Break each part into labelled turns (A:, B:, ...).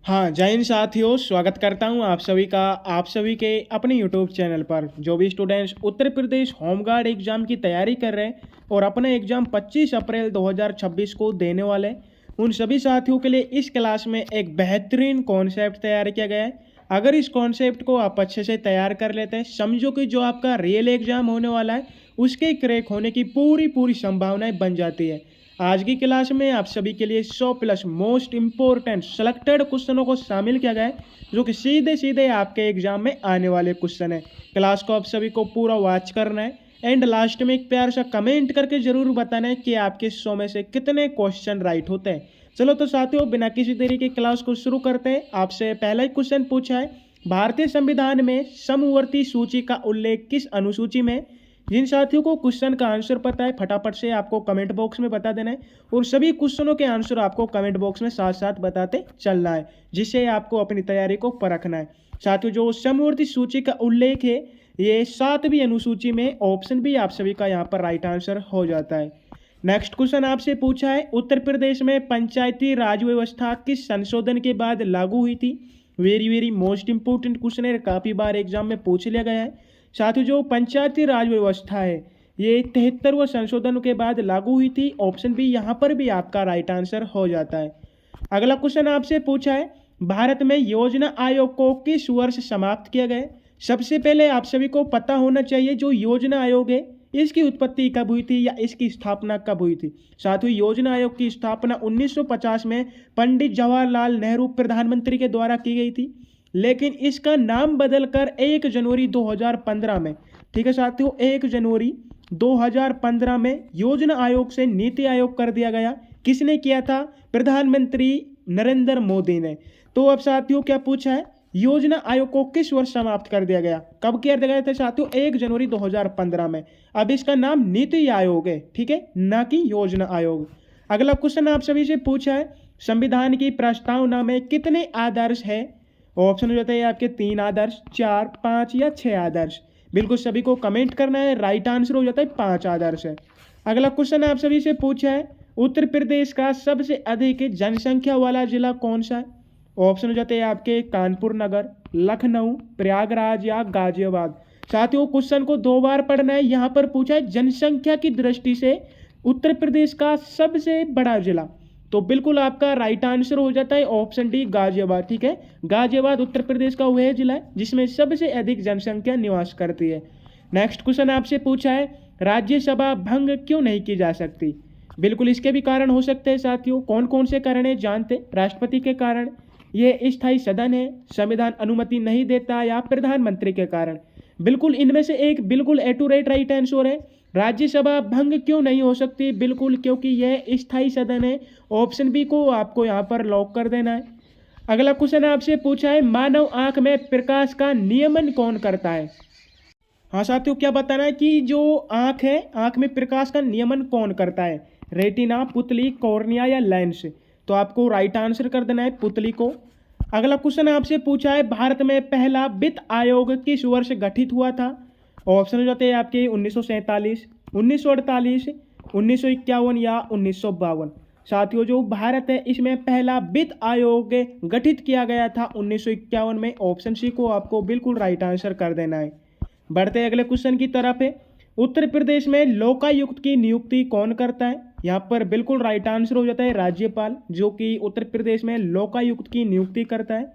A: हाँ, जय हिंद साथियों, स्वागत करता हूँ आप सभी के अपने यूट्यूब चैनल पर। जो भी students Uttar Pradesh home guard exam की तैयारी कर रहे हैं और अपना एग्ज़ाम 25 अप्रैल 2026 को देने वाले हैं, उन सभी साथियों के लिए इस क्लास में एक बेहतरीन कॉन्सेप्ट तैयार किया गया है। अगर इस कॉन्सेप्ट को आप अच्छे से तैयार कर लेते हैं, समझो कि जो आपका रियल एग्ज़ाम होने वाला है उसके क्रैक होने की पूरी पूरी संभावनाएं बन जाती है। आज की क्लास में आप सभी के लिए 100 प्लस मोस्ट इंपॉर्टेंट सेलेक्टेड क्वेश्चनों को शामिल किया गया है, जो कि सीधे सीधे आपके एग्जाम में आने वाले क्वेश्चन है। क्लास को आप सभी को पूरा वॉच करना है एंड लास्ट में एक प्यार सा कमेंट करके जरूर बताना है कि आपके 100 में से कितने क्वेश्चन राइट होते हैं। चलो तो साथियों, बिना किसी देरी के क्लास को शुरू करते हैं। आपसे पहला ही क्वेश्चन पूछा है, भारतीय संविधान में समवर्ती सूची का उल्लेख किस अनुसूची में? जिन साथियों को क्वेश्चन का आंसर पता है फटाफट से आपको कमेंट बॉक्स में बता देना है और सभी क्वेश्चनों के आंसर आपको कमेंट बॉक्स में साथ साथ बताते चलना है, जिससे आपको अपनी तैयारी को परखना है। साथियों, जो समवर्ती सूची का उल्लेख है ये 7वीं अनुसूची में, ऑप्शन भी आप सभी का यहाँ पर राइट आंसर हो जाता है। नेक्स्ट क्वेश्चन आपसे पूछा है, उत्तर प्रदेश में पंचायती राज व्यवस्था किस संशोधन के बाद लागू हुई थी? Very very most important question है, काफ़ी बार एग्जाम में पूछ लिया गया है। साथियों, जो पंचायती राज व्यवस्था है ये 73वें संशोधन के बाद लागू हुई थी। ऑप्शन बी यहाँ पर भी आपका राइट आंसर हो जाता है। अगला क्वेश्चन आपसे पूछा है, भारत में योजना आयोग को किस वर्ष समाप्त किया गया? सबसे पहले आप सभी को पता होना चाहिए जो योजना आयोग है इसकी उत्पत्ति कब हुई थी या इसकी स्थापना कब हुई थी। साथियों, योजना आयोग की स्थापना 1950 में पंडित जवाहरलाल नेहरू प्रधानमंत्री के द्वारा की गई थी, लेकिन इसका नाम बदलकर 1 जनवरी 2015 में, ठीक है साथियों, 1 जनवरी 2015 में योजना आयोग से नीति आयोग कर दिया गया। किसने किया था? प्रधानमंत्री नरेंद्र मोदी ने। तो अब साथियों क्या पूछा है, योजना आयोग को किस वर्ष समाप्त कर दिया गया? कब किया गया था साथियों? 1 जनवरी 2015 में। अब इसका नाम नीति आयोग है, ठीक है, ना कि योजना आयोग। अगला क्वेश्चन आप सभी से पूछा है, संविधान की प्रस्तावना में कितने आदर्श है? ऑप्शन हो जाता है आपके 3 आदर्श, 4, 5 या 6 आदर्श। बिल्कुल सभी को कमेंट करना है, राइट आंसर हो जाता है 5 आदर्श है। अगला क्वेश्चन आप सभी से पूछा है, उत्तर प्रदेश का सबसे अधिक जनसंख्या वाला जिला कौन सा है? ऑप्शन हो जाते हैं आपके कानपुर नगर, लखनऊ, प्रयागराज या गाजियाबाद। साथियों, क्वेश्चन को 2 बार पढ़ना है। यहाँ पर पूछा है जनसंख्या की दृष्टि से उत्तर प्रदेश का सबसे बड़ा जिला, तो बिल्कुल आपका राइट आंसर हो जाता है ऑप्शन डी, गाजियाबाद। ठीक है, गाजियाबाद उत्तर प्रदेश का वह जिला है जिसमें सबसे अधिक जनसंख्या निवास करती है। नेक्स्ट क्वेश्चन आपसे पूछा है, राज्यसभा भंग क्यों नहीं की जा सकती? बिल्कुल इसके भी कारण हो सकते हैं साथियों। कौन कौन से कारण है जानते? राष्ट्रपति के कारण, ये स्थायी सदन है, संविधान अनुमति नहीं देता, या प्रधानमंत्री के कारण। बिल्कुल इनमें से एक बिल्कुल एक्यूरेट राइट आंसर है, राज्यसभा भंग क्यों नहीं हो सकती? बिल्कुल क्योंकि यह स्थायी सदन है। ऑप्शन बी को आपको यहाँ पर लॉक कर देना है। अगला क्वेश्चन आपसे पूछा है, मानव आंख में प्रकाश का नियमन कौन करता है? हाँ साथियों, क्या बताना है कि जो आंख है, आंख में प्रकाश का नियमन कौन करता है? रेटिना, पुतली, कॉर्निया या लेंस? तो आपको राइट आंसर कर देना है पुतली को। अगला क्वेश्चन आपसे पूछा है, भारत में पहला वित्त आयोग किस वर्ष गठित हुआ था? ऑप्शन हो जाते हैं आपके 1947, 1948, 1951 या 1952। साथियों, जो भारत है इसमें पहला वित्त आयोग गठित किया गया था 1951 में। ऑप्शन सी को आपको बिल्कुल राइट आंसर कर देना है। बढ़ते हैं अगले क्वेश्चन की तरफ है, उत्तर प्रदेश में लोकायुक्त की नियुक्ति कौन करता है? यहाँ पर बिल्कुल राइट आंसर हो जाता है राज्यपाल, जो कि उत्तर प्रदेश में लोकायुक्त की नियुक्ति करता है।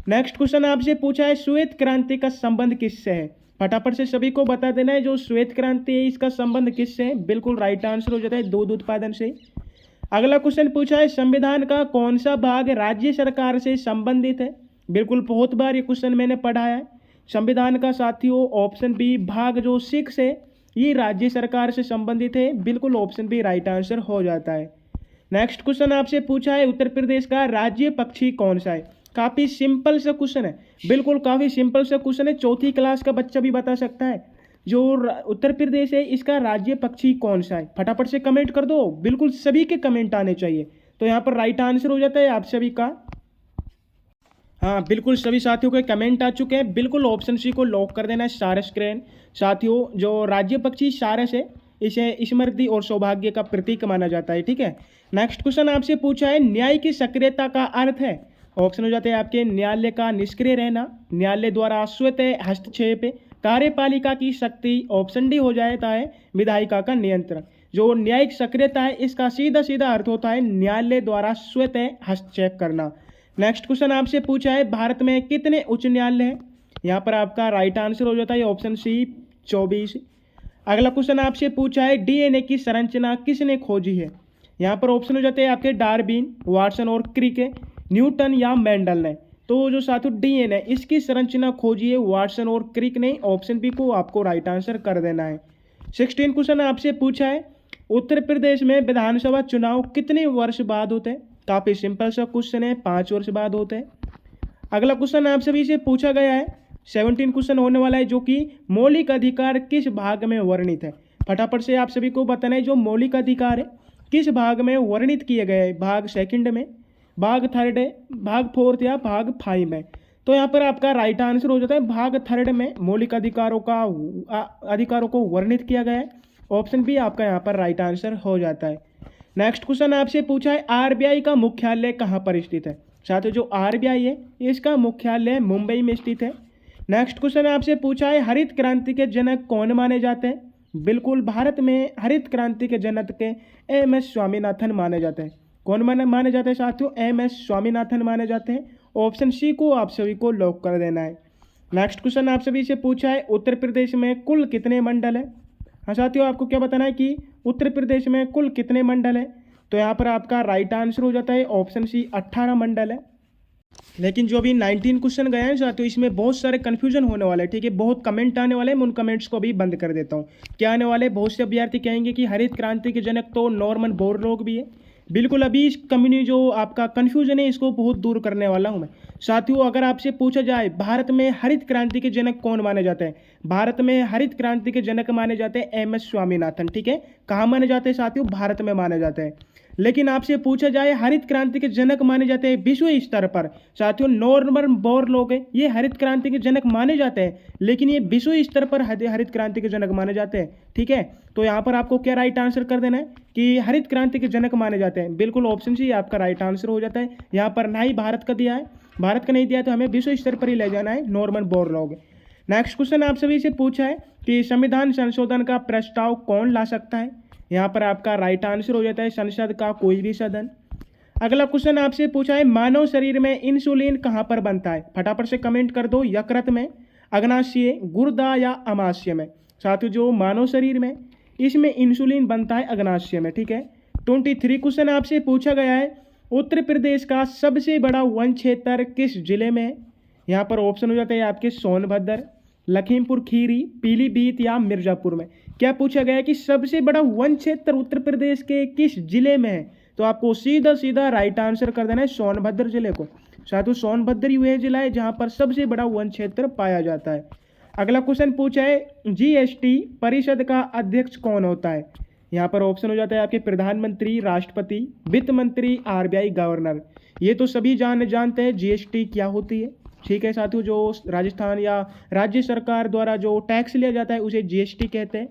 A: नेक्स्ट क्वेश्चन आपसे पूछा है, श्वेत क्रांति का संबंध किससे है? फटाफट से सभी को बता देना है, जो श्वेत क्रांति है इसका संबंध किससे है? बिल्कुल राइट आंसर हो जाता है दूध उत्पादन से। अगला क्वेश्चन पूछा है, संविधान का कौन सा भाग राज्य सरकार से संबंधित है? बिल्कुल बहुत बार ये क्वेश्चन मैंने पढ़ा है। संविधान का साथियों ऑप्शन बी भाग जो 6 है ये राज्य सरकार से संबंधित है। बिल्कुल ऑप्शन बी राइट आंसर हो जाता है। नेक्स्ट क्वेश्चन आपसे पूछा है, उत्तर प्रदेश का राज्य पक्षी कौन सा है? काफी सिंपल सा क्वेश्चन है, बिल्कुल काफी सिंपल सा क्वेश्चन है, 4th क्लास का बच्चा भी बता सकता है। जो उत्तर प्रदेश है इसका राज्य पक्षी कौन सा है? फटाफट से कमेंट कर दो, बिल्कुल सभी के कमेंट आने चाहिए। तो यहाँ पर राइट आंसर हो जाता है आप सभी का। हाँ बिल्कुल सभी साथियों के कमेंट आ चुके हैं, बिल्कुल ऑप्शन सी को लॉक कर देना है, सारस क्रेन। साथियों, जो राज्य पक्षी सारस है इसे स्मृति और सौभाग्य का प्रतीक माना जाता है। ठीक है, नेक्स्ट क्वेश्चन आपसे पूछा है, न्याय की सक्रियता का अर्थ है? ऑप्शन हो जाते हैं आपके न्यायालय का निष्क्रिय रहना, न्यायालय द्वारा स्वतः हस्तक्षेप, कार्यपालिका की शक्ति। ऑप्शन डी हो जाता है विधायिका का नियंत्रण। जो न्यायिक सक्रियता है इसका सीधा सीधा अर्थ होता है न्यायालय द्वारा स्वतः हस्तक्षेप करना। नेक्स्ट क्वेश्चन आपसे पूछा है भारत में कितने उच्च न्यायालय हैं? यहाँ पर आपका राइट आंसर हो जाता है ऑप्शन सी 24। अगला क्वेश्चन आपसे पूछा है डीएनए की संरचना किसने खोजी है? यहाँ पर ऑप्शन हो जाते हैं आपके डार्विन, वाटसन और क्रिक, न्यूटन या मेंडल ने। तो जो साथियों डीएनए इसकी संरचना खोजी है वाटसन और क्रिक ने। ऑप्शन बी को आपको राइट आंसर कर देना है। 16 क्वेश्चन आपसे पूछा है उत्तर प्रदेश में विधानसभा चुनाव कितने वर्ष बाद होते हैं? काफ़ी सिंपल सा क्वेश्चन है, 5 वर्ष बाद होते हैं। अगला क्वेश्चन आप सभी से पूछा गया है 17 क्वेश्चन होने वाला है, जो कि मौलिक अधिकार किस भाग में वर्णित है? फटाफट से आप सभी को बताना है जो मौलिक अधिकार है किस भाग में वर्णित किए गए हैं। भाग सेकंड में, भाग थर्ड है, भाग फोर्थ या भाग 5 में? तो यहाँ पर आपका राइट आंसर हो जाता है भाग थर्ड में मौलिक अधिकारों को वर्णित किया गया है। ऑप्शन बी आपका यहाँ पर राइट आंसर हो जाता है। नेक्स्ट क्वेश्चन आपसे पूछा है आरबीआई का मुख्यालय कहाँ पर स्थित है? साथियों जो आरबीआई है इसका मुख्यालय मुंबई में स्थित है। नेक्स्ट क्वेश्चन आपसे पूछा है हरित क्रांति के जनक कौन माने जाते हैं? बिल्कुल, भारत में हरित क्रांति के जनक के एम.एस. स्वामीनाथन माने जाते हैं। कौन माने जाते हैं साथियों? एम.एस. स्वामीनाथन माने जाते हैं। ऑप्शन सी को आप सभी को लॉक कर देना है। नेक्स्ट क्वेश्चन आप सभी से पूछा है उत्तर प्रदेश में कुल कितने मंडल है? हाँ साथियों, आपको क्या बताना है कि उत्तर प्रदेश में कुल कितने मंडल है? तो यहाँ पर आपका राइट आंसर हो जाता है ऑप्शन सी 18 मंडल है। लेकिन जो अभी 19 क्वेश्चन गए हैं साथियों इसमें बहुत सारे कन्फ्यूजन होने वाले हैं, ठीक है। बहुत कमेंट आने वाले हैं, मैं उन कमेंट्स को भी बंद कर देता हूँ। क्या आने वाले, बहुत से अभ्यर्थी कहेंगे कि हरित क्रांति के जनक तो नॉर्मन बोरलॉग भी है। बिल्कुल, अभी इस कम्युनिटी जो आपका कन्फ्यूजन है इसको बहुत दूर करने वाला हूँ मैं। साथियों अगर आपसे पूछा जाए भारत में हरित क्रांति के जनक कौन माने जाते हैं? भारत में हरित क्रांति के जनक माने जाते हैं एम.एस. स्वामीनाथन, ठीक है। कहाँ माने जाते हैं साथियों? भारत में माने जाते हैं। लेकिन आपसे पूछा जाए हरित क्रांति के जनक माने जाते हैं विश्व स्तर पर, साथियों नॉर्मन बोरलॉग है ये हरित क्रांति के जनक माने जाते हैं, लेकिन ये विश्व स्तर पर हरित क्रांति के जनक माने जाते हैं, ठीक है। तो यहाँ पर आपको क्या राइट आंसर कर देना है कि हरित क्रांति के जनक माने जाते हैं। बिल्कुल, ऑप्शन सी आपका राइट आंसर हो जाता है। यहाँ पर ना ही भारत का दिया है, भारत का नहीं दिया, तो हमें विश्व स्तर पर ही ले जाना है, नॉर्मन बोरलॉग। नेक्स्ट क्वेश्चन आप सभी से पूछा है कि संविधान संशोधन का प्रस्ताव कौन ला सकता है? यहाँ पर आपका राइट आंसर हो जाता है संसद का कोई भी सदन। अगला क्वेश्चन आपसे पूछा है मानव शरीर में इंसुलिन कहाँ पर बनता है? फटाफट से कमेंट कर दो, यकृत में, अग्नाशय, गुर्दा या अमाशय में? साथियों जो मानव शरीर में इसमें इंसुलिन बनता है अग्नाशय में, ठीक है। 23 क्वेश्चन आपसे पूछा गया है उत्तर प्रदेश का सबसे बड़ा वन क्षेत्र किस जिले में है? यहाँ पर ऑप्शन हो जाते हैं आपके सोनभद्र, लखीमपुर खीरी, पीलीभीत या मिर्जापुर में? क्या पूछा गया है कि सबसे बड़ा वन क्षेत्र उत्तर प्रदेश के किस जिले में है? तो आपको सीधा सीधा राइट आंसर कर देना है सोनभद्र जिले को। साथियों सोनभद्र वह जिला है जहां पर सबसे बड़ा वन क्षेत्र पाया जाता है। अगला क्वेश्चन पूछा है जीएसटी परिषद का अध्यक्ष कौन होता है? यहाँ पर ऑप्शन हो जाता है आपके प्रधानमंत्री, राष्ट्रपति, वित्त मंत्री, आरबीआई गवर्नर। ये तो सभी जानते हैं जीएसटी क्या होती है, ठीक है साथियों। जो राजस्थान या राज्य सरकार द्वारा जो टैक्स लिया जाता है उसे जीएसटी कहते हैं,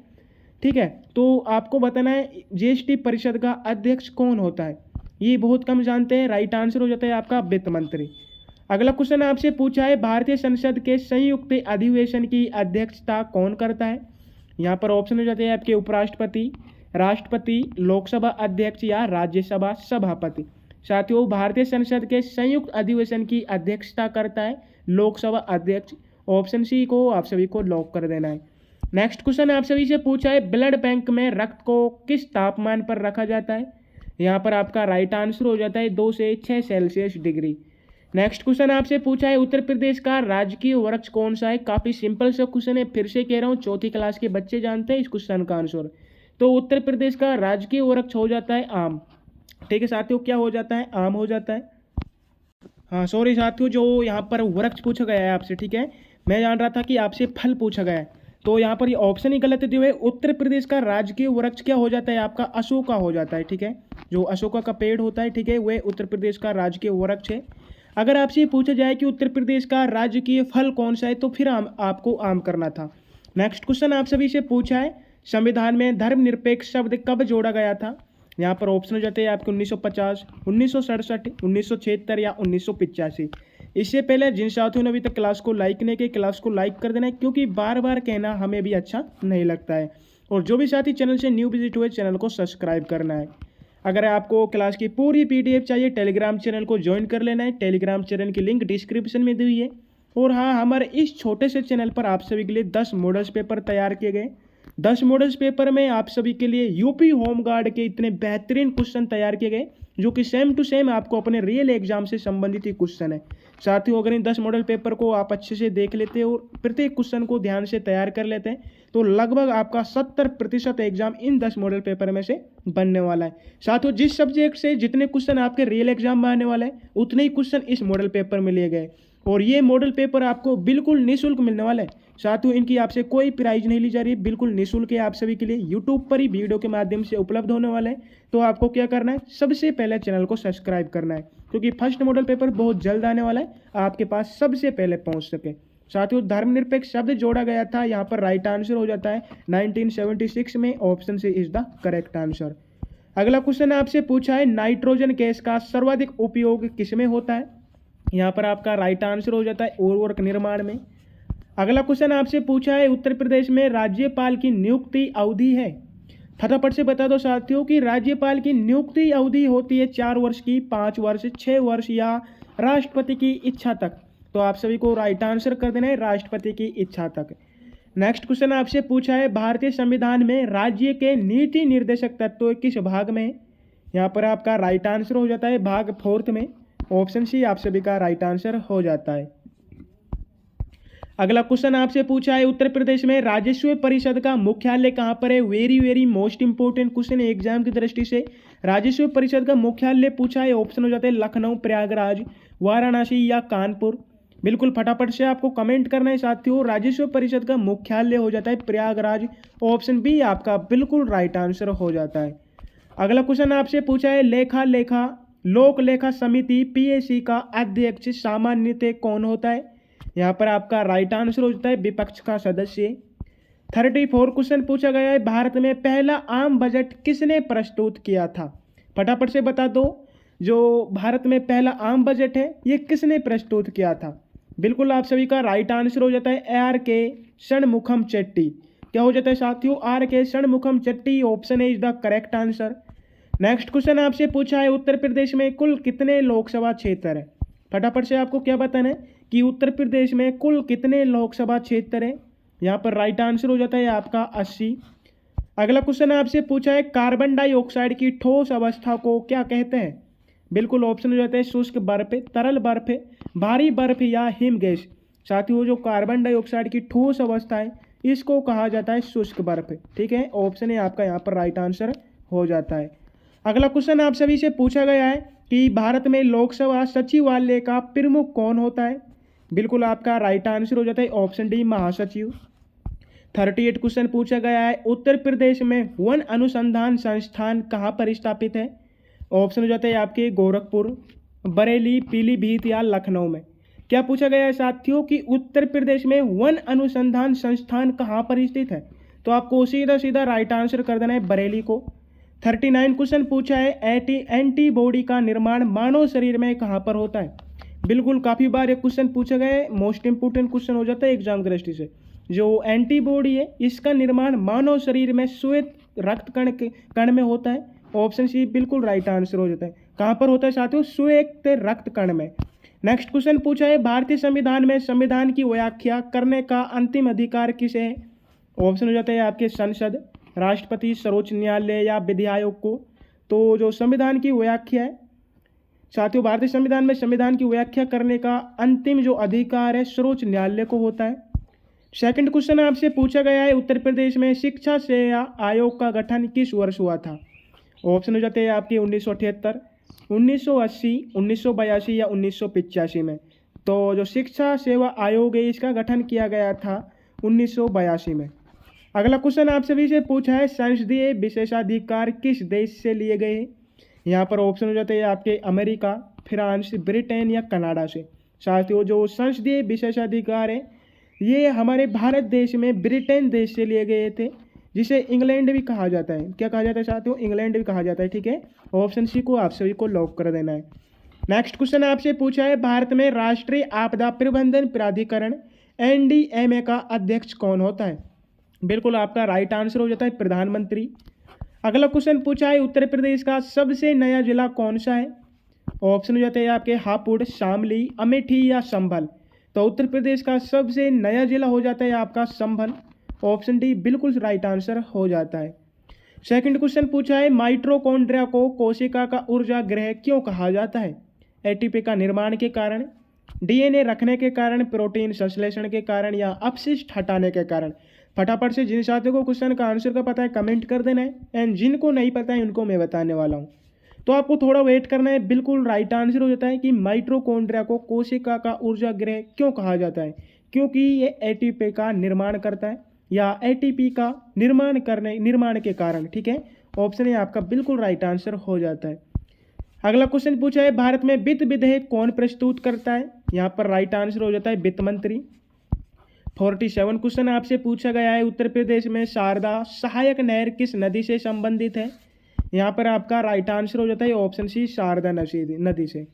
A: ठीक है। तो आपको बताना है जीएसटी परिषद का अध्यक्ष कौन होता है, ये बहुत कम जानते हैं। राइट आंसर हो जाता है आपका वित्त मंत्री। अगला क्वेश्चन आपसे पूछा है भारतीय संसद के संयुक्त अधिवेशन की अध्यक्षता कौन करता है? यहाँ पर ऑप्शन हो जाते हैं आपके उपराष्ट्रपति, राष्ट्रपति, लोकसभा अध्यक्ष या राज्यसभा सभापति। साथियों भारतीय संसद के संयुक्त अधिवेशन की अध्यक्षता करता है लोकसभा अध्यक्ष। ऑप्शन सी को आप सभी को लॉक कर देना है। नेक्स्ट क्वेश्चन आप सभी से पूछा है ब्लड बैंक में रक्त को किस तापमान पर रखा जाता है? यहाँ पर आपका राइट आंसर हो जाता है 2 से 6 सेल्सियस डिग्री। नेक्स्ट क्वेश्चन आपसे पूछा है उत्तर प्रदेश का राजकीय वृक्ष कौन सा है? काफ़ी सिंपल सा क्वेश्चन है, फिर से कह रहा हूँ चौथी क्लास के बच्चे जानते हैं इस क्वेश्चन का आंसर। तो उत्तर प्रदेश का राजकीय वृक्ष हो जाता है आम, ठीक है साथियों। क्या हो जाता है? आम हो जाता है। हाँ सॉरी साथियों, जो यहाँ पर वृक्ष पूछा गया है आपसे, ठीक है, मैं जान रहा था कि आपसे फल पूछा गया है, तो यहाँ पर ये ऑप्शन ही गलत दिए हुए। उत्तर प्रदेश का राजकीय वृक्ष क्या हो जाता है आपका? अशोका हो जाता है, ठीक है। जो अशोका का पेड़ होता है, ठीक है, वह उत्तर प्रदेश का राजकीय वृक्ष है। अगर आपसे पूछा जाए कि उत्तर प्रदेश का राजकीय फल कौन सा है, तो फिर आपको आम करना था। नेक्स्ट क्वेश्चन आप सभी से पूछा है संविधान में धर्मनिरपेक्ष शब्द कब जोड़ा गया था? यहाँ पर ऑप्शन हो जाते हैं आपके 1950, 1967, 1976 या 1985। इससे पहले जिन साथियों ने अभी तक क्लास को लाइक नहीं किया, क्लास को लाइक कर देना है, क्योंकि बार बार कहना हमें भी अच्छा नहीं लगता है। और जो भी साथी चैनल से न्यू विजिट हुए, चैनल को सब्सक्राइब करना है। अगर आपको क्लास की पूरी PDF चाहिए, टेलीग्राम चैनल को ज्वाइन कर लेना है। टेलीग्राम चैनल की लिंक डिस्क्रिप्शन में दी हुई है। और हाँ, हमारे इस छोटे से चैनल पर आप सभी के लिए 10 मॉडल्स पेपर तैयार किए गए। 10 मॉडल्स पेपर में आप सभी के लिए यूपी होमगार्ड के इतने बेहतरीन क्वेश्चन तैयार किए गए, जो कि सेम टू सेम आपको अपने रियल एग्जाम से संबंधित ही क्वेश्चन है। साथियों, अगर इन 10 मॉडल पेपर को आप अच्छे से देख लेते और प्रत्येक क्वेश्चन को ध्यान से तैयार कर लेते हैं, तो लगभग आपका 70% एग्जाम इन 10 मॉडल पेपर में से बनने वाला है। साथियों, जिस सब्जेक्ट से जितने क्वेश्चन आपके रियल एग्जाम में आने वाले हैं, उतने ही क्वेश्चन इस मॉडल पेपर में लिए गए। और ये मॉडल पेपर आपको बिल्कुल निःशुल्क मिलने वाला है। साथियों, इनकी आपसे कोई प्राइज नहीं ली जा रही है, बिल्कुल निःशुल्क है। आप सभी के लिए यूट्यूब पर ही वीडियो के माध्यम से उपलब्ध होने वाले हैं। तो आपको क्या करना है, सबसे पहले चैनल को सब्सक्राइब करना है, क्योंकि फर्स्ट मॉडल पेपर बहुत जल्द आने वाला है, आपके पास सबसे पहले पहुंच सके। साथियों, धर्मनिरपेक्ष शब्द जोड़ा गया था, यहाँ पर राइट आंसर हो जाता है 1976 में। Option C is the correct answer. अगला क्वेश्चन आपसे पूछा है, नाइट्रोजन गैस का सर्वाधिक उपयोग किसमें होता है? यहाँ पर आपका राइट आंसर हो जाता है उर्वरक निर्माण में। अगला क्वेश्चन आपसे पूछा है, उत्तर प्रदेश में राज्यपाल की नियुक्ति अवधि है? फटाफट से बता दो साथियों कि राज्यपाल की नियुक्ति अवधि होती है 4 वर्ष की, 5 वर्ष, 6 वर्ष या राष्ट्रपति की इच्छा तक। तो आप सभी को राइट आंसर कर देना है राष्ट्रपति की इच्छा तक। नेक्स्ट क्वेश्चन आपसे पूछा है, भारतीय संविधान में राज्य के नीति निर्देशक तत्व किस भाग में? यहाँ पर आपका राइट आंसर हो जाता है भाग 4 में। ऑप्शन सी आप सभी का राइट आंसर हो जाता है। अगला क्वेश्चन आपसे पूछा है, उत्तर प्रदेश में राजस्व परिषद का मुख्यालय कहां पर है? वेरी मोस्ट इंपोर्टेंट क्वेश्चन है एग्जाम की दृष्टि से। राजस्व परिषद का मुख्यालय पूछा है, ऑप्शन हो जाते हैं लखनऊ, प्रयागराज, वाराणसी या कानपुर। बिल्कुल फटाफट से आपको कमेंट करना है साथियों। राजस्व परिषद का मुख्यालय हो जाता है प्रयागराज। ऑप्शन बी आपका बिल्कुल राइट आंसर हो जाता है। अगला क्वेश्चन आपसे पूछा है, लोक लेखा समिति PAC का अध्यक्ष सामान्यतः कौन होता है? यहाँ पर आपका राइट आंसर हो जाता है विपक्ष का सदस्य। 34 क्वेश्चन पूछा गया है, भारत में पहला आम बजट किसने प्रस्तुत किया था? फटाफट से बता दो, जो भारत में पहला आम बजट है ये किसने प्रस्तुत किया था? बिल्कुल आप सभी का राइट आंसर हो जाता है R.K. षणमुखम चेट्टी। क्या हो जाता है साथियों? R.K. Shanmukham Chetty. Option is the correct answer. Next question आपसे पूछा है, उत्तर प्रदेश में कुल कितने लोकसभा क्षेत्र है? फटाफट से आपको क्या बताना है कि उत्तर प्रदेश में कुल कितने लोकसभा क्षेत्र है? यहाँ पर राइट आंसर हो जाता है आपका 80। अगला क्वेश्चन आपसे पूछा है, कार्बन डाइऑक्साइड की ठोस अवस्था को क्या कहते हैं? बिल्कुल ऑप्शन हो जाता है शुष्क बर्फ, तरल बर्फ, भारी बर्फ या हिम गैस। साथियों, जो कार्बन डाइऑक्साइड की ठोस अवस्था है इसको कहा जाता है शुष्क बर्फ। ठीक है, ऑप्शन है आपका यहाँ पर राइट आंसर हो जाता है। अगला क्वेश्चन आप सभी से पूछा गया है कि भारत में लोकसभा सचिवालय का प्रमुख कौन होता है? बिल्कुल आपका राइट आंसर हो जाता है ऑप्शन डी महासचिव। 38 क्वेश्चन पूछा गया है, उत्तर प्रदेश में वन अनुसंधान संस्थान कहाँ पर स्थापित है? ऑप्शन हो जाता है आपके गोरखपुर, बरेली, पीलीभीत या लखनऊ में। क्या पूछा गया है साथियों कि उत्तर प्रदेश में वन अनुसंधान संस्थान कहाँ पर स्थित है? तो आपको सीधा सीधा राइट आंसर कर देना है बरेली को। 39 क्वेश्चन पूछा है, एंटीबॉडी का निर्माण मानव शरीर में कहाँ पर होता है? बिल्कुल काफ़ी बार ये क्वेश्चन पूछा गया है, मोस्ट इंपोर्टेंट क्वेश्चन हो जाता है एग्जाम की दृष्टि से। जो एंटीबॉडी है इसका निर्माण मानव शरीर में श्वेत रक्त कण में होता है। ऑप्शन सी बिल्कुल राइट आंसर हो जाता है। कहाँ पर होता है साथियों? श्वेत रक्त कण में। नेक्स्ट क्वेश्चन पूछा है, भारतीय संविधान में संविधान की व्याख्या करने का अंतिम अधिकार किसे है? ऑप्शन हो जाता है आपके संसद, राष्ट्रपति, सर्वोच्च न्यायालय या विधि आयोग को। तो जो संविधान की व्याख्या है साथियों, भारतीय संविधान में संविधान की व्याख्या करने का अंतिम जो अधिकार है सर्वोच्च न्यायालय को होता है। सेकंड क्वेश्चन आपसे पूछा गया है, उत्तर प्रदेश में शिक्षा सेवा आयोग का गठन किस वर्ष हुआ था? ऑप्शन हो जाते हैं आपके 1978, 1980, 1982 या 1985 में। तो जो शिक्षा सेवा आयोग है इसका गठन किया गया था 1982 में। अगला क्वेश्चन आप सभी से पूछा है, संसदीय विशेषाधिकार किस देश से लिए गए हैं? यहाँ पर ऑप्शन हो जाते हैं आपके अमेरिका, फ्रांस, ब्रिटेन या कनाडा से। साथियों, जो संसदीय विशेषाधिकार है ये हमारे भारत देश में ब्रिटेन देश से लिए गए थे। जिसे इंग्लैंड भी कहा जाता है। क्या कहा जाता है साथियों? इंग्लैंड भी कहा जाता है। ठीक है, ऑप्शन सी को आप सभी को लॉक कर देना है। नेक्स्ट क्वेश्चन आपसे पूछा है, भारत में राष्ट्रीय आपदा प्रबंधन प्राधिकरण NDMA का अध्यक्ष कौन होता है? बिल्कुल आपका राइट आंसर हो जाता है प्रधानमंत्री। अगला क्वेश्चन पूछा है, उत्तर प्रदेश का सबसे नया जिला कौन सा है? ऑप्शन हो जाते हैं आपके हापुड़, शामली, अमेठी या संभल। तो उत्तर प्रदेश का सबसे नया जिला हो जाता है आपका संभल। ऑप्शन डी बिल्कुल राइट आंसर हो जाता है। सेकंड क्वेश्चन पूछा है, माइटोकॉन्ड्रिया को कोशिका का ऊर्जा गृह क्यों कहा जाता है? ATP का निर्माण के कारण, DNA रखने के कारण, प्रोटीन संश्लेषण के कारण या अपशिष्ट हटाने के कारण। फटाफट से जिन साथियों को क्वेश्चन का आंसर का पता है कमेंट कर देना है, एंड जिनको नहीं पता है उनको मैं बताने वाला हूँ। तो आपको थोड़ा वेट करना है। बिल्कुल राइट आंसर हो जाता है कि माइटोकॉन्ड्रिया को कोशिका का ऊर्जा गृह क्यों कहा जाता है? क्योंकि ये ATP का निर्माण करता है या ATP का निर्माण के कारण। ठीक है, ऑप्शन ए आपका बिल्कुल राइट आंसर हो जाता है। अगला क्वेश्चन पूछा है, भारत में वित्त विधेयक कौन प्रस्तुत करता है? यहाँ पर राइट आंसर हो जाता है वित्त मंत्री। 47 क्वेश्चन आपसे पूछा गया है, उत्तर प्रदेश में शारदा सहायक नहर किस नदी से संबंधित है? यहाँ पर आपका राइट आंसर हो जाता है ऑप्शन सी, शारदा नदी से।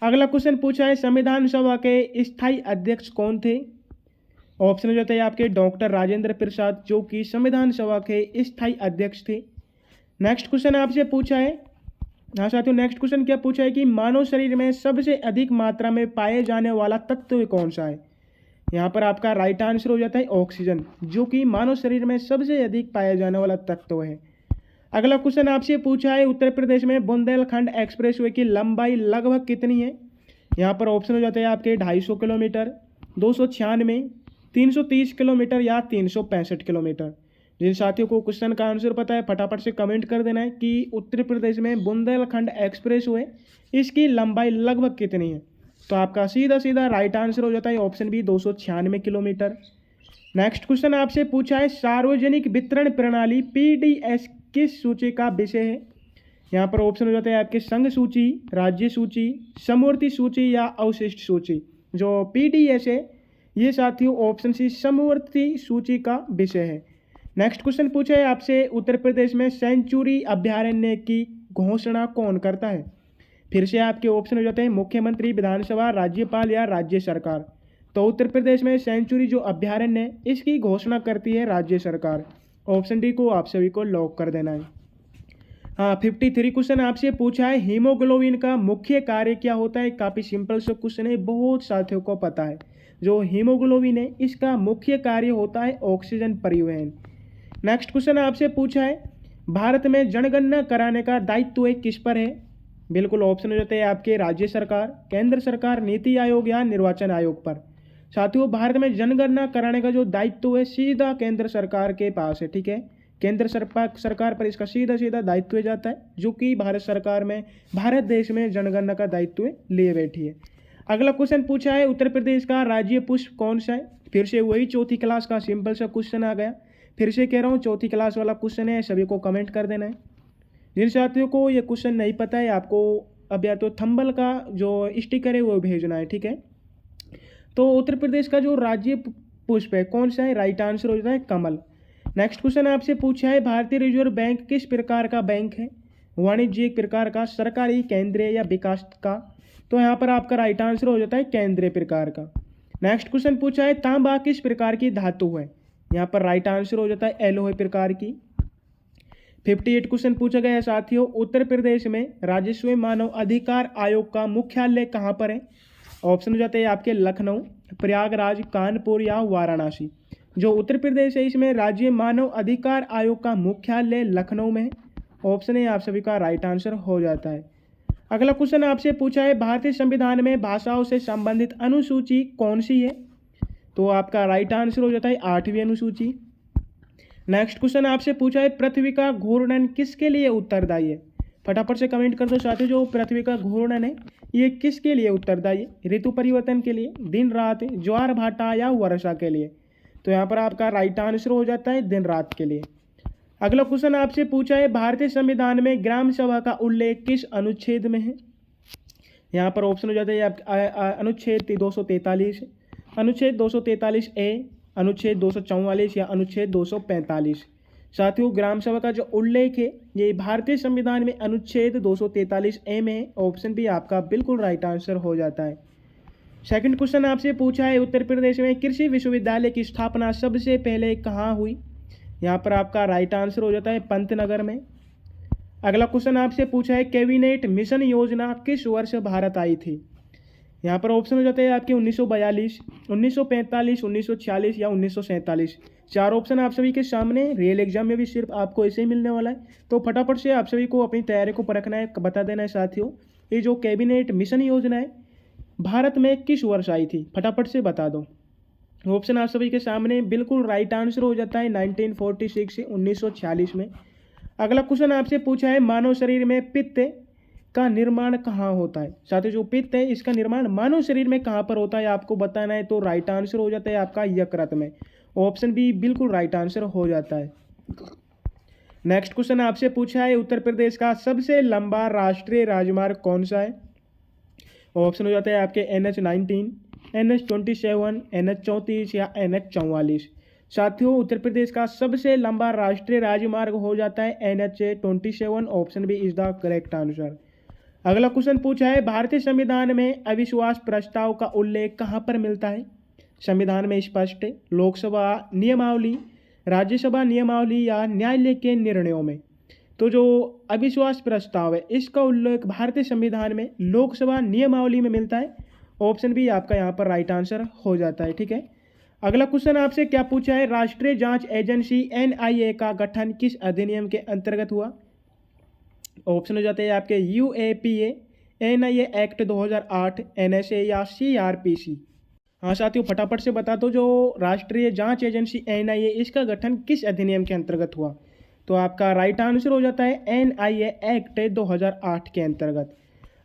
A: अगला क्वेश्चन पूछा है, संविधान सभा के स्थायी अध्यक्ष कौन थे? ऑप्शन हो जाता है आपके डॉक्टर राजेंद्र प्रसाद, जो कि संविधान सभा के स्थायी अध्यक्ष थे। नेक्स्ट क्वेश्चन आपसे पूछा है, हाँ साथियों, नेक्स्ट क्वेश्चन क्या पूछा है कि मानव शरीर में सबसे अधिक मात्रा में पाए जाने वाला तत्व कौन सा है? यहाँ पर आपका राइट आंसर हो जाता है ऑक्सीजन, जो कि मानव शरीर में सबसे अधिक पाया जाने वाला तत्व है। अगला क्वेश्चन आपसे पूछा है, उत्तर प्रदेश में बुंदेलखंड एक्सप्रेसवे की लंबाई लगभग कितनी है? यहाँ पर ऑप्शन हो जाते हैं आपके 250 किलोमीटर, 296, 330 किलोमीटर या 365 किलोमीटर। जिन साथियों को क्वेश्चन का आंसर पता है फटाफट से कमेंट कर देना है कि उत्तर प्रदेश में बुंदेलखंड एक्सप्रेसवे इसकी लंबाई लगभग कितनी है। तो आपका सीधा सीधा राइट आंसर हो जाता है option B, 296 kilometre. Next question आपसे पूछा है, सार्वजनिक वितरण प्रणाली PDS किस सूची का विषय है? यहाँ पर ऑप्शन हो जाता है आपके संघ सूची, राज्य सूची, समवर्ती सूची या अवशिष्ट सूची। जो PDS है ये साथियों ऑप्शन सी, समवर्ती सूची का विषय है। नेक्स्ट क्वेश्चन पूछा है आपसे, उत्तर प्रदेश में सेंचुरी अभयारण्य की घोषणा कौन करता है? फिर से आपके ऑप्शन हो जाते हैं मुख्यमंत्री, विधानसभा, राज्यपाल या राज्य सरकार। तो उत्तर प्रदेश में सेंचुरी जो अभयारण्य है इसकी घोषणा करती है राज्य सरकार। ऑप्शन डी को आप सभी को लॉक कर देना है। हाँ, 53 क्वेश्चन आपसे पूछा है, हीमोग्लोबिन का मुख्य कार्य क्या होता है? काफ़ी सिंपल सा क्वेश्चन है, बहुत साथियों को पता है। जो हीमोग्लोबिन है इसका मुख्य कार्य होता है ऑक्सीजन परिवहन। नेक्स्ट क्वेश्चन आपसे पूछा है, भारत में जनगणना कराने का दायित्व किस पर है? बिल्कुल ऑप्शन हो जाते हैं आपके राज्य सरकार, केंद्र सरकार, नीति आयोग या निर्वाचन आयोग पर। साथियों, भारत में जनगणना कराने का जो दायित्व है सीधा केंद्र सरकार के पास है। ठीक है, केंद्र सरकार पर इसका सीधा दायित्व जाता है, जो कि भारत सरकार में, भारत देश में जनगणना का दायित्व लिए बैठी है। अगला क्वेश्चन पूछा है, उत्तर प्रदेश का राज्य पुष्प कौन सा है? फिर से वही चौथी क्लास का सिंपल सा क्वेश्चन आ गया। फिर से कह रहा हूँ चौथी क्लास वाला क्वेश्चन है, सभी को कमेंट कर देना है। जिन साथियों को ये क्वेश्चन नहीं पता है आपको अब या तो थंबल का जो स्टिकर है वो भेजना है। ठीक है, तो उत्तर प्रदेश का जो राज्य पुष्प है कौन सा है? राइट आंसर हो जाता है कमल। नेक्स्ट क्वेश्चन आपसे पूछा है, भारतीय रिजर्व बैंक किस प्रकार का बैंक है? वाणिज्यिक प्रकार का, सरकारी, केंद्रीय या विकास का? तो यहाँ पर आपका राइट आंसर हो जाता है केंद्रीय प्रकार का। नेक्स्ट क्वेश्चन पूछा है, तांबा किस प्रकार की धातु है? यहाँ पर राइट आंसर हो जाता है एलोहे प्रकार की। 58 क्वेश्चन पूछा गया है साथियों, उत्तर प्रदेश में राजस्व मानव अधिकार आयोग का मुख्यालय कहाँ पर है? ऑप्शन हो जाते हैं आपके लखनऊ, प्रयागराज, कानपुर या वाराणसी। जो उत्तर प्रदेश है इसमें राज्य मानव अधिकार आयोग का मुख्यालय लखनऊ में है। ऑप्शन है आप सभी का राइट आंसर हो जाता है। अगला क्वेश्चन आपसे पूछा है, भारतीय संविधान में भाषाओं से संबंधित अनुसूची कौन सी है? तो आपका राइट आंसर हो जाता है 8वीं अनुसूची। नेक्स्ट क्वेश्चन आपसे पूछा है, पृथ्वी का घूर्णन किसके लिए उत्तरदायी है? फटाफट से कमेंट कर दो साथियों, जो पृथ्वी का घूर्णन है ये किसके लिए उत्तरदायी है? ऋतु परिवर्तन के लिए, दिन रात, ज्वार भाटा या वर्षा के लिए? तो यहाँ पर आपका राइट आंसर हो जाता है दिन रात के लिए। अगला क्वेश्चन आपसे पूछा है, भारतीय संविधान में ग्राम सभा का उल्लेख किस अनुच्छेद में है? यहाँ पर ऑप्शन हो जाता है अनुच्छेद 243, अनुच्छेद 243A, अनुच्छेद 244 या अनुच्छेद 245। साथियों ग्राम सभा का जो उल्लेख है ये भारतीय संविधान में अनुच्छेद 243A में है। ऑप्शन बी आपका बिल्कुल राइट आंसर हो जाता है। सेकंड क्वेश्चन आपसे पूछा है उत्तर प्रदेश में कृषि विश्वविद्यालय की स्थापना सबसे पहले कहाँ हुई? यहाँ पर आपका राइट आंसर हो जाता है पंतनगर में। अगला क्वेश्चन आपसे पूछा है कैबिनेट मिशन योजना किस वर्ष भारत आई थी? यहाँ पर ऑप्शन हो जाते हैं आपके 1942, 1945, 1946 या 1947। चार ऑप्शन आप सभी के सामने, रियल एग्जाम में भी सिर्फ आपको ऐसे ही मिलने वाला है। तो फटाफट से आप सभी को अपनी तैयारी को परखना है, बता देना है साथियों ये जो कैबिनेट मिशन योजना है भारत में किस वर्ष आई थी, फटाफट से बता दो। ऑप्शन आप सभी के सामने, बिल्कुल राइट आंसर हो जाता है 1946 से 1946 में। अगला क्वेश्चन आपसे पूछा है मानव शरीर में पित्त का निर्माण कहाँ होता है? साथियों जो पित्त है इसका निर्माण मानव शरीर में कहाँ पर होता है आपको बताना है। तो राइट आंसर हो जाता है आपका यकृत में। ऑप्शन बी बिल्कुल राइट आंसर हो जाता है। नेक्स्ट क्वेश्चन आपसे पूछा है उत्तर प्रदेश का सबसे लंबा राष्ट्रीय राजमार्ग कौन सा है? ऑप्शन हो जाता है आपके NH-19, NH-27, NH-34 या NH-44। साथियों उत्तर प्रदेश का सबसे लंबा राष्ट्रीय राजमार्ग हो जाता है NH-27। Option B is the correct answer. अगला क्वेश्चन पूछा है भारतीय संविधान में अविश्वास प्रस्ताव का उल्लेख कहाँ पर मिलता है? संविधान में स्पष्ट, लोकसभा नियमावली, राज्यसभा नियमावली या न्यायालय के निर्णयों में? तो जो अविश्वास प्रस्ताव है इसका उल्लेख भारतीय संविधान में लोकसभा नियमावली में मिलता है। ऑप्शन बी आपका यहाँ पर राइट आंसर हो जाता है। ठीक है, अगला क्वेश्चन आपसे क्या पूछा है राष्ट्रीय जांच एजेंसी NIA का गठन किस अधिनियम के अंतर्गत हुआ? ऑप्शन हो जाते हैं आपके UAPA, NIA एक्ट 2008, NSA या CRPC। हाँ साथियों फटाफट से बता दो जो राष्ट्रीय जांच एजेंसी NIA इसका गठन किस अधिनियम के अंतर्गत हुआ? तो आपका राइट आंसर हो जाता है NIA एक्ट 2008 के अंतर्गत।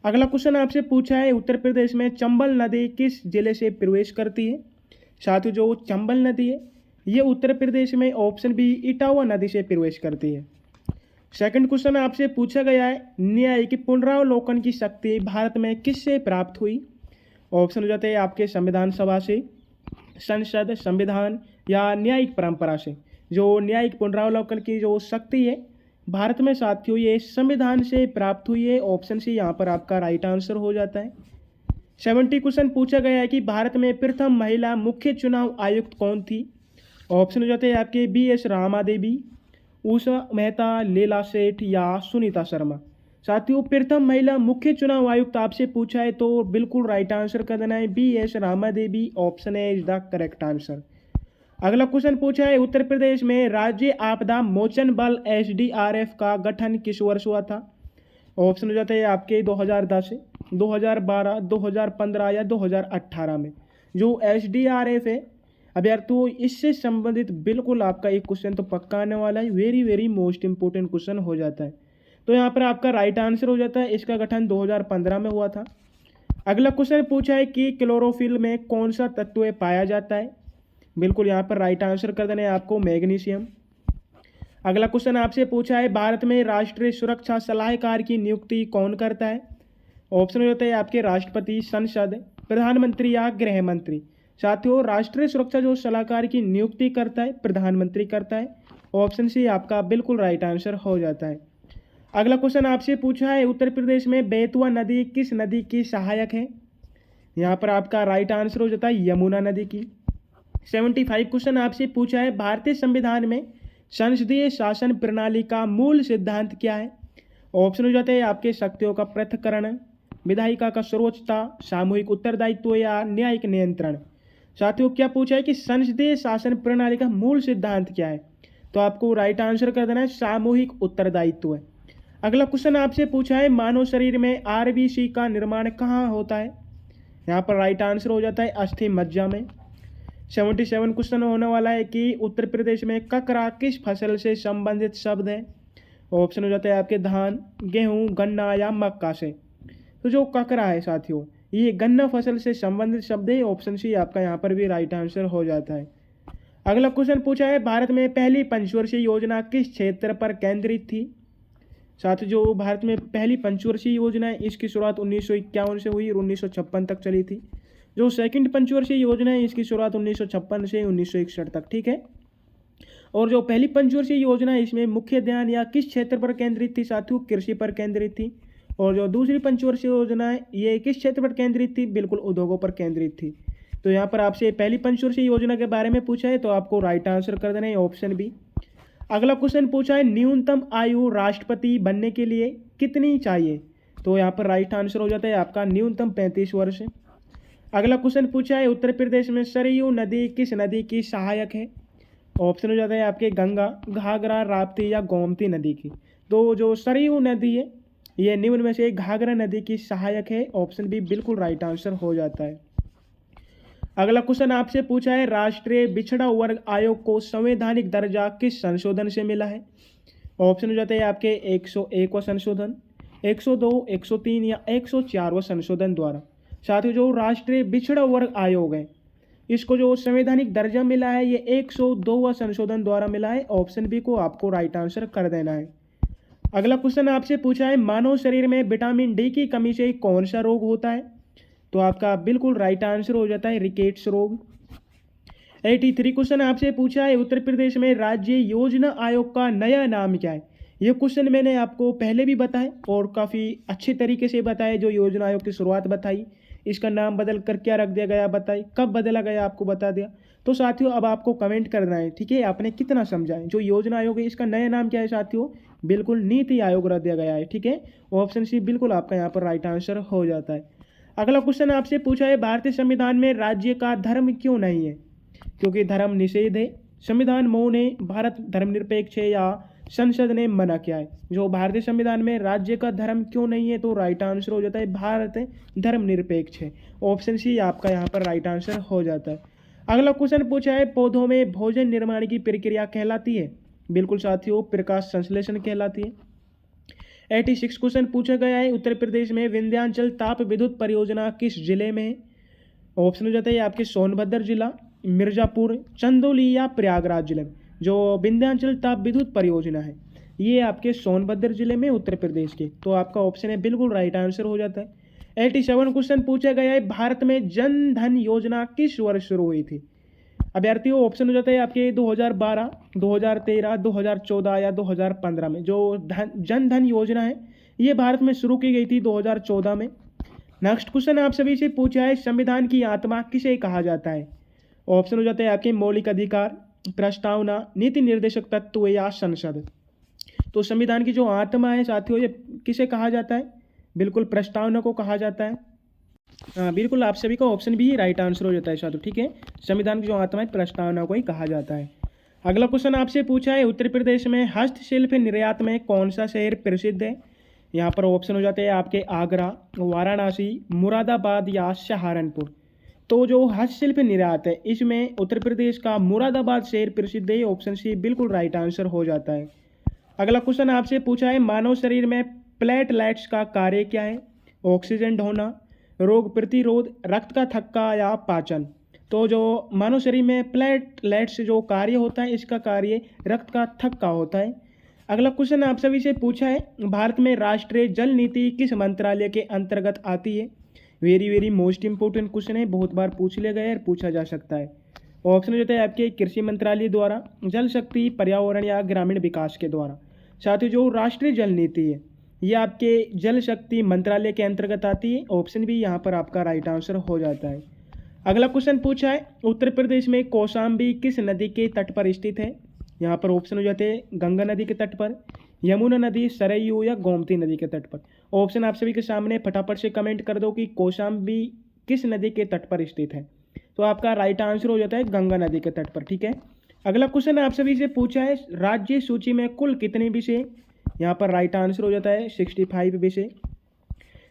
A: अगला क्वेश्चन आपसे पूछा है उत्तर प्रदेश में चंबल नदी किस जिले से प्रवेश करती है? साथियों जो चंबल नदी है ये उत्तर प्रदेश में ऑप्शन बी इटावा नदी से प्रवेश करती है। सेकंड क्वेश्चन आपसे पूछा गया है न्यायिक पुनरावलोकन की शक्ति भारत में किससे प्राप्त हुई? ऑप्शन हो जाते हैं आपके संविधान सभा से, संसद, संविधान या न्यायिक परंपरा से। जो न्यायिक पुनरावलोकन की जो शक्ति है भारत में साथियों ये संविधान से प्राप्त हुई है। ऑप्शन सी यहाँ पर आपका राइट आंसर हो जाता है। 70 क्वेश्चन पूछा गया है कि भारत में प्रथम महिला मुख्य चुनाव आयुक्त कौन थी? ऑप्शन हो जाते हैं आपके BS रामा देवी, उषा मेहता, लीला सेठ या सुनीता शर्मा। साथियों प्रथम महिला मुख्य चुनाव आयुक्त आपसे पूछा है तो बिल्कुल राइट आंसर कर देना है BS Rama Devi. Option A is the correct answer. अगला क्वेश्चन पूछा है उत्तर प्रदेश में राज्य आपदा मोचन बल SDRF का गठन किस वर्ष हुआ था? ऑप्शन हो जाते हैं आपके 2010, 2012, 2015 या 2018 में। जो SDRF है अब यार तो इससे संबंधित बिल्कुल आपका एक क्वेश्चन तो पक्का आने वाला है, वेरी मोस्ट इंपोर्टेंट क्वेश्चन हो जाता है। तो यहाँ पर आपका राइट आंसर हो जाता है इसका गठन 2015 में हुआ था। अगला क्वेश्चन पूछा है कि क्लोरोफिल में कौन सा तत्व पाया जाता है? बिल्कुल यहाँ पर राइट आंसर कर देना है आपको मैग्नीशियम। अगला क्वेश्चन आपसे पूछा है भारत में राष्ट्रीय सुरक्षा सलाहकार की नियुक्ति कौन करता है? ऑप्शन हो जाता है आपके राष्ट्रपति, संसद, प्रधानमंत्री या गृह मंत्री। साथियों राष्ट्रीय सुरक्षा जो सलाहकार की नियुक्ति करता है प्रधानमंत्री करता है। ऑप्शन सी आपका बिल्कुल राइट आंसर हो जाता है। अगला क्वेश्चन आपसे पूछा है उत्तर प्रदेश में बेतवा नदी किस नदी की सहायक है? यहाँ पर आपका राइट आंसर हो जाता है यमुना नदी की। 75 क्वेश्चन आपसे पूछा है भारतीय संविधान में संसदीय शासन प्रणाली का मूल सिद्धांत क्या है? ऑप्शन हो जाते हैं आपके शक्तियों का पृथक्करण, विधायिका का सर्वोच्चता, सामूहिक उत्तरदायित्व या न्यायिक नियंत्रण। साथियों क्या पूछा है कि संसदीय शासन प्रणाली का मूल सिद्धांत क्या है? तो आपको राइट आंसर कर देना है सामूहिक उत्तरदायित्व है। अगला क्वेश्चन आपसे पूछा है मानव शरीर में RBC का निर्माण कहाँ होता है? यहाँ पर राइट आंसर हो जाता है अस्थि मज्जा में। 77 क्वेश्चन होने वाला है कि उत्तर प्रदेश में ककरा किस फसल से संबंधित शब्द है? ऑप्शन हो जाता है आपके धान, गेहूं, गन्ना या मक्का से। तो जो ककरा है साथियों ये गन्ना फसल से संबंधित शब्द है। ऑप्शन सी आपका यहाँ पर भी राइट आंसर हो जाता है। अगला क्वेश्चन पूछा है भारत में पहली पंचवर्षीय योजना किस क्षेत्र पर केंद्रित थी? साथियों जो भारत में पहली पंचवर्षीय योजना है इसकी शुरुआत 1951 से हुई और 1956 तक चली थी। जो सेकंड पंचवर्षीय योजना है इसकी शुरुआत 1956 से 1961 तक। ठीक है, और जो पहली पंचवर्षीय योजना है इसमें मुख्य ध्यान या किस क्षेत्र पर केंद्रित थी साथियों, कृषि पर केंद्रित थी। और जो दूसरी पंचवर्षीय योजना है ये किस क्षेत्र पर केंद्रित थी, बिल्कुल उद्योगों पर केंद्रित थी। तो यहाँ पर आपसे पहली पंचवर्षीय योजना के बारे में पूछा है तो आपको राइट आंसर कर देना है ऑप्शन बी। अगला क्वेश्चन पूछा है न्यूनतम आयु राष्ट्रपति बनने के लिए कितनी चाहिए, तो यहाँ पर राइट आंसर हो जाता है आपका न्यूनतम 35 वर्ष। अगला क्वेश्चन पूछा है उत्तर प्रदेश में सरयू नदी किस नदी की सहायक है, ऑप्शन हो जाता है आपके गंगा, घाघरा, राप्ती या गोमती नदी की। तो जो सरयू नदी है ये निम्न में से घाघरा नदी की सहायक है, ऑप्शन बी बिल्कुल राइट आंसर हो जाता है। अगला क्वेश्चन आपसे पूछा है राष्ट्रीय पिछड़ा वर्ग आयोग को संवैधानिक दर्जा किस संशोधन से मिला है, ऑप्शन हो जाते हैं आपके 101वां संशोधन, 102, 103 या 104वां संशोधन द्वारा। साथ ही जो राष्ट्रीय पिछड़ा वर्ग आयोग है इसको जो संवैधानिक दर्जा मिला है ये 102वां संशोधन द्वारा मिला है, ऑप्शन बी को आपको राइट आंसर कर देना है। अगला क्वेश्चन आपसे पूछा है मानव शरीर में विटामिन डी की कमी से कौन सा रोग होता है, तो आपका बिल्कुल राइट आंसर हो जाता है रिकेट्स रोग। 83 क्वेश्चन आपसे पूछा है उत्तर प्रदेश में राज्य योजना आयोग का नया नाम क्या है। ये क्वेश्चन मैंने आपको पहले भी बताया और काफ़ी अच्छे तरीके से बताया, जो योजना आयोग की शुरुआत बताई, इसका नाम बदल कर क्या रख दिया गया बताई, कब बदला गया आपको बता दिया। तो साथियों अब आपको कमेंट करना है, ठीक है, आपने कितना समझा है। जो योजना आयोग है इसका नया नाम क्या है साथियों, बिल्कुल नीति आयोग रख दिया गया है, ठीक है। ऑप्शन सी बिल्कुल आपका यहाँ पर राइट आंसर हो जाता है। अगला क्वेश्चन आपसे पूछा है भारतीय संविधान में राज्य का धर्म क्यों नहीं है, क्योंकि धर्म निषेध है, संविधान मौन है, भारत धर्मनिरपेक्ष है या संसद ने मना किया है। जो भारतीय संविधान में राज्य का धर्म क्यों नहीं है, तो राइट आंसर हो जाता है भारत धर्मनिरपेक्ष है, ऑप्शन सी आपका यहाँ पर राइट आंसर हो जाता है। अगला क्वेश्चन पूछा है पौधों में भोजन निर्माण की प्रक्रिया कहलाती है, बिल्कुल साथियों प्रकाश संश्लेषण कहलाती है। 86 क्वेश्चन पूछा गया है उत्तर प्रदेश में विंध्याचल ताप विद्युत परियोजना किस जिले में है, ऑप्शन हो जाता है आपके सोनभद्र जिला, मिर्जापुर, चंदौली या प्रयागराज जिले में। जो विंध्याचल ताप विद्युत परियोजना है ये आपके सोनभद्र जिले में उत्तर प्रदेश के, तो आपका ऑप्शन है बिल्कुल राइट आंसर हो जाता है। 87 क्वेश्चन पूछा गया है भारत में जन धन योजना किस वर्ष शुरू हुई थी। अभ्यर्थियों ऑप्शन हो जाता है आपके 2012, 2013, 2014 या 2015 में। जो जन धन योजना है ये भारत में शुरू की गई थी 2014 में। नेक्स्ट क्वेश्चन आप सभी से पूछा है संविधान की आत्मा किसे कहा जाता है, ऑप्शन हो जाते हैं आपके मौलिक अधिकार, प्रस्तावना, नीति निर्देशक तत्व या संसद। तो संविधान की जो आत्मा है साथियों ये किसे कहा जाता है, बिल्कुल प्रस्तावना को कहा जाता है। हाँ बिल्कुल आप सभी का ऑप्शन भी राइट आंसर हो जाता है साथियों, ठीक है। संविधान की जो आत्मा है प्रस्तावना को ही कहा जाता है। अगला क्वेश्चन आपसे पूछा है उत्तर प्रदेश में हस्तशिल्प निर्यात में कौन सा शहर प्रसिद्ध है। यहाँ पर ऑप्शन हो जाते हैं आपके आगरा, वाराणसी, मुरादाबाद या सहारनपुर। तो जो हस्तशिल्प निर्यात है इसमें उत्तर प्रदेश का मुरादाबाद शहर प्रसिद्ध है, ऑप्शन सी बिल्कुल राइट आंसर हो जाता है। अगला क्वेश्चन आपसे पूछा है मानव शरीर में प्लेटलेट्स का कार्य क्या है, ऑक्सीजन ढोना, रोग प्रतिरोध, रक्त का थक्का या पाचन। तो जो मानव शरीर में प्लेटलेट्स जो कार्य होता है इसका कार्य रक्त का थक्का होता है। अगला क्वेश्चन आप सभी से पूछा है भारत में राष्ट्रीय जल नीति किस मंत्रालय के अंतर्गत आती है। वेरी मोस्ट इंपोर्टेंट क्वेश्चन है, बहुत बार पूछ लिया गया है, पूछा जा सकता है। ऑप्शन हो जाता है आपके कृषि मंत्रालय द्वारा, जल शक्ति, पर्यावरण या ग्रामीण विकास के द्वारा। साथ ही जो राष्ट्रीय जल नीति है ये आपके जल शक्ति मंत्रालय के अंतर्गत आती है, ऑप्शन भी यहाँ पर आपका राइट आंसर हो जाता है। अगला क्वेश्चन पूछा है उत्तर प्रदेश में कौशाम्बी किस नदी के तट पर स्थित है। यहाँ पर ऑप्शन हो जाते हैं गंगा नदी के तट पर, यमुना नदी, सरयू या गोमती नदी के तट पर। ऑप्शन आप सभी के सामने फटाफट से कमेंट कर दो कि कौशाम्बी किस नदी के तट पर स्थित है, तो आपका राइट आंसर हो जाता है गंगा नदी के तट पर, ठीक है। अगला क्वेश्चन आप सभी से पूछा है राज्य सूची में कुल कितने विषय, यहाँ पर राइट आंसर हो जाता है 65 विषय।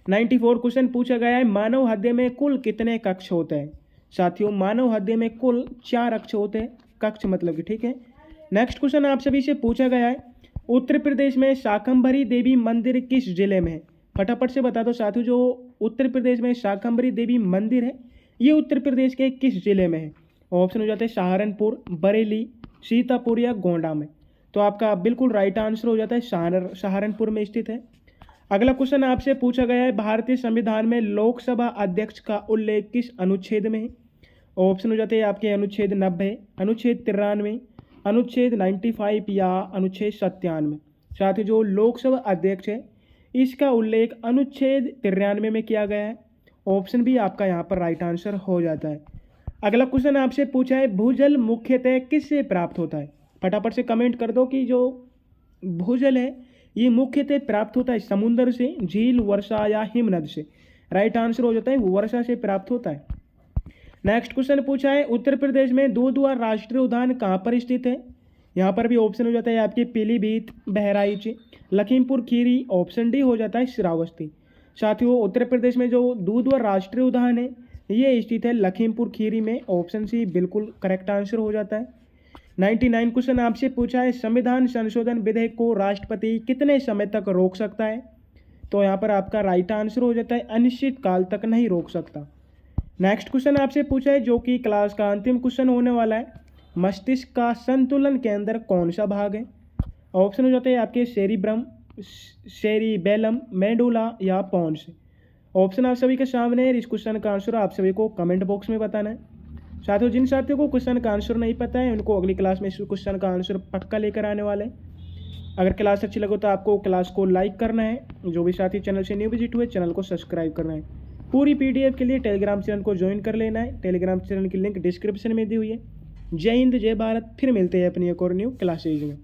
A: 94 क्वेश्चन पूछा गया है मानव हृदय में कुल कितने कक्ष होते हैं। साथियों मानव हृदय में कुल 4 कक्ष होते हैं, कक्ष मतलब कि, ठीक है। नेक्स्ट क्वेश्चन आप सभी से पूछा गया है उत्तर प्रदेश में शाकंभरी देवी मंदिर किस जिले में है। फटाफट से बता दो साथियों, जो उत्तर प्रदेश में शाकंभरी देवी मंदिर है ये उत्तर प्रदेश के किस जिले में है। ऑप्शन हो जाते हैं सहारनपुर, बरेली, सीतापुर या गोंडा में। तो आपका बिल्कुल राइट आंसर हो जाता है सहारनपुर में स्थित है। अगला क्वेश्चन आपसे पूछा गया है भारतीय संविधान में लोकसभा अध्यक्ष का उल्लेख किस अनुच्छेद में है। ऑप्शन हो जाते हैं आपके अनुच्छेद 90, अनुच्छेद 93, अनुच्छेद 95 या अनुच्छेद 97। साथ ही जो लोकसभा अध्यक्ष है इसका उल्लेख अनुच्छेद 93 में किया गया है। ऑप्शन भी आपका यहाँ पर राइट आंसर हो जाता है। अगला क्वेश्चन आपसे पूछा है भूजल मुख्यतः किससे प्राप्त होता है। फटाफट से कमेंट कर दो कि जो भूजल है ये मुख्यतः प्राप्त होता है समुद्र से, झील, वर्षा या हिमनद से। राइट आंसर हो जाता है वर्षा से प्राप्त होता है। नेक्स्ट क्वेश्चन पूछा है उत्तर प्रदेश में दुधवा राष्ट्रीय उद्यान कहाँ पर स्थित है। यहाँ पर भी ऑप्शन हो जाता है आपके पीलीभीत, बहराइच, लखीमपुर खीरी। ऑप्शन डी हो जाता है श्रावस्ती। साथियों उत्तर प्रदेश में जो दुधवा राष्ट्रीय उद्यान है ये स्थित है लखीमपुर खीरी में। ऑप्शन सी बिल्कुल करेक्ट आंसर हो जाता है। 99 क्वेश्चन आपसे पूछा है संविधान संशोधन विधेयक को राष्ट्रपति कितने समय तक रोक सकता है। तो यहाँ पर आपका राइट आंसर हो जाता है अनिश्चित काल तक नहीं रोक सकता। नेक्स्ट क्वेश्चन आपसे पूछा है जो कि क्लास का अंतिम क्वेश्चन होने वाला है, मस्तिष्क का संतुलन के अंदर कौन सा भाग है। ऑप्शन हो जाते हैं आपके सेरिब्रम, सेरिबेलम, मेडुला या पोन्स। ऑप्शन आप सभी के सामने है। इस क्वेश्चन का आंसर आप सभी को कमेंट बॉक्स में बताना है। साथियों जिन साथियों को क्वेश्चन का आंसर नहीं पता है उनको अगली क्लास में इस क्वेश्चन का आंसर पक्का लेकर आने वाले हैं। अगर क्लास अच्छी लगे तो आपको क्लास को लाइक करना है। जो भी साथी चैनल से न्यू विजिट हुए चैनल को सब्सक्राइब करना है। पूरी पीडीएफ के लिए टेलीग्राम चैनल को ज्वाइन कर लेना है। टेलीग्राम चैनल की लिंक डिस्क्रिप्शन में दी हुई है। जय हिंद, जय भारत। फिर मिलते हैं अपनी एक और न्यू क्लासेज में।